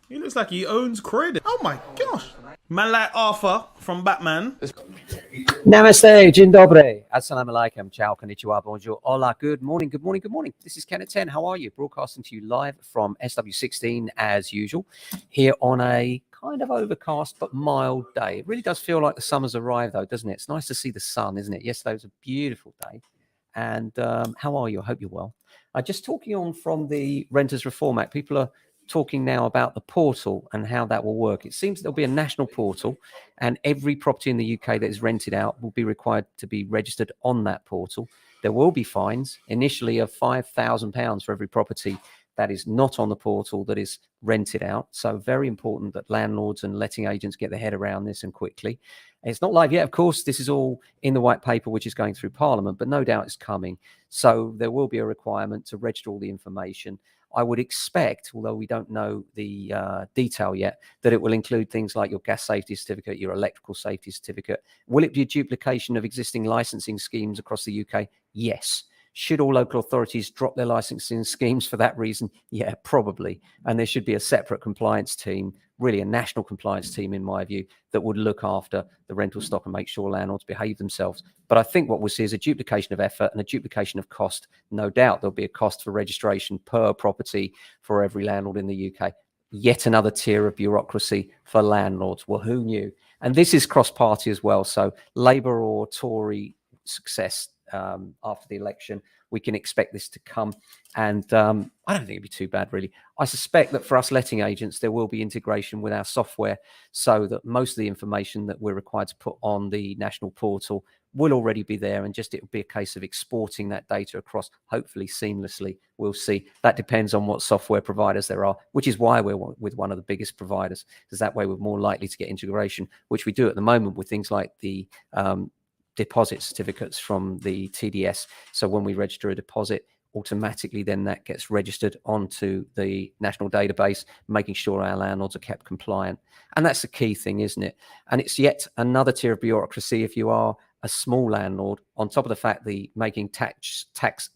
He looks like he owns credit. Oh my gosh. Man like Arthur from Batman. Namaste, dzień dobry, assalamu alaikum, ciao, konnichiwa, bonjour, hola, good morning, good morning, good morning. This is Ken at 10. How are you? Broadcasting to you live from SW16 as usual, here on a kind of overcast but mild day. It really does feel like the summer's arrived though, doesn't it? It's nice to see the sun, isn't it? Yesterday was a beautiful day. And how are you? I hope you're well. Just talking on from the Renters Reform Act, people are talking now about the portal and how that will work. It seems there'll be a national portal and every property in the UK that is rented out will be required to be registered on that portal. There will be fines initially of £5,000 for every property that is not on the portal that is rented out. So very important that landlords and letting agents get their head around this and quickly. It's not live yet, of course. This is all in the white paper, which is going through Parliament, but no doubt it's coming. So there will be a requirement to register all the information. I would expect, although we don't know the detail yet, that it will include things like your gas safety certificate, your electrical safety certificate. Will it be a duplication of existing licensing schemes across the UK? Yes. Should all local authorities drop their licensing schemes for that reason? Yeah, probably. And there should be a separate compliance team, really a national compliance team, in my view, that would look after the rental stock and make sure landlords behave themselves. But I think what we'll see is a duplication of effort and a duplication of cost. No doubt there'll be a cost for registration per property for every landlord in the UK. Yet another tier of bureaucracy for landlords. Well, who knew? And this is cross-party as well. So Labour or Tory success after the election, we can expect this to come. And I don't think it'd be too bad, really. I suspect that for us letting agents, there will be integration with our software so that most of the information that we're required to put on the national portal will already be there, and just it'll be a case of exporting that data across, hopefully seamlessly. We'll see. That depends on what software providers there are, which is why we're with one of the biggest providers, because that way we're more likely to get integration, which we do at the moment with things like the deposit certificates from the TDS. So when we register a deposit, automatically then that gets registered onto the national database, making sure our landlords are kept compliant. And that's the key thing, isn't it? And it's yet another tier of bureaucracy if you are a small landlord, on top of the fact the making tax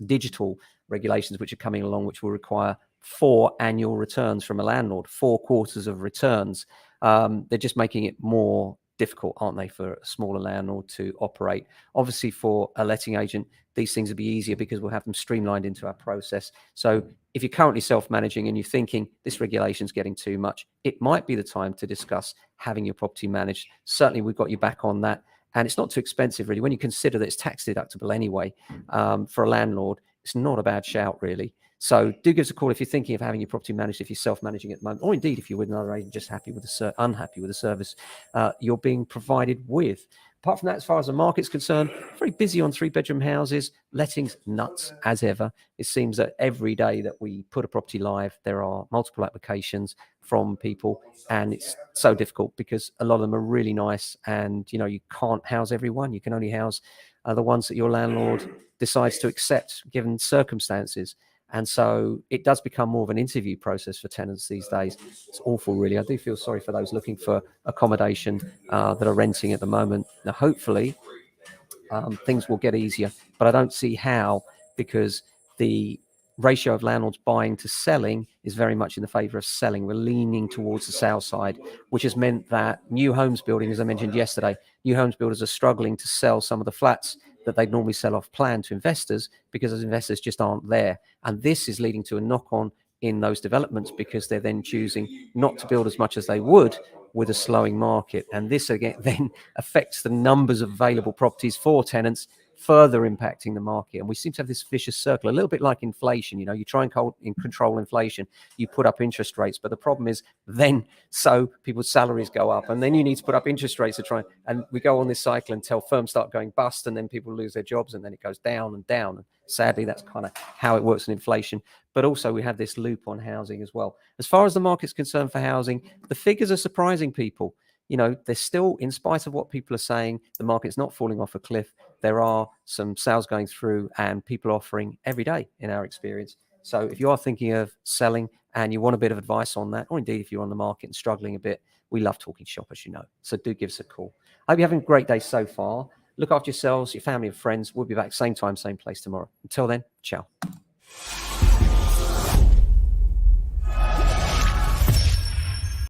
digital regulations which are coming along, which will require 4 annual returns from a landlord, 4 quarters of returns. They're just making it more difficult, aren't they, for a smaller landlord to operate? Obviously, for a letting agent, these things will be easier because we'll have them streamlined into our process. So if you're currently self-managing and you're thinking this regulation is getting too much, it might be the time to discuss having your property managed. Certainly, we've got you back on that. And it's not too expensive, really. When you consider that it's tax deductible anyway, for a landlord, it's not a bad shout, really. So do give us a call if you're thinking of having your property managed, if you're self-managing at the moment, or indeed if you're with another agent just happy with the unhappy with the service you're being provided with. Apart from that, as far as the market's concerned, very busy on 3-bedroom houses, lettings nuts as ever. It seems that every day that we put a property live, there are multiple applications from people, and it's so difficult because a lot of them are really nice, and you can't house everyone. You can only house the ones that your landlord decides to accept given circumstances. And so it does become more of an interview process for tenants these days. It's awful, really. I do feel sorry for those looking for accommodation that are renting at the moment. Now, hopefully, things will get easier, but I don't see how, because the ratio of landlords buying to selling is very much in the favor of selling. We're leaning towards the sale side, which has meant that new homes building, as I mentioned yesterday, new homes builders are struggling to sell some of the flats that they'd normally sell off plan to investors because those investors just aren't there. And this is leading to a knock-on in those developments because they're then choosing not to build as much as they would with a slowing market. And this again then affects the numbers of available properties for tenants, further impacting the market. And we seem to have this vicious circle, a little bit like inflation. You try and control inflation, you put up interest rates, but the problem is then so people's salaries go up, and then you need to put up interest rates to try, and we go on this cycle until firms start going bust, and then people lose their jobs, and then it goes down and down. And sadly, that's kind of how it works in inflation. But also we have this loop on housing as well. As far as the market's concerned for housing, the figures are surprising people. There's still, in spite of what people are saying, the market's not falling off a cliff. There are some sales going through and people offering every day in our experience. So if you are thinking of selling and you want a bit of advice on that, or indeed if you're on the market and struggling a bit, we love talking shop, as you know. So do give us a call. I hope you're having a great day so far. Look after yourselves, your family and friends. We'll be back same time, same place tomorrow. Until then, ciao.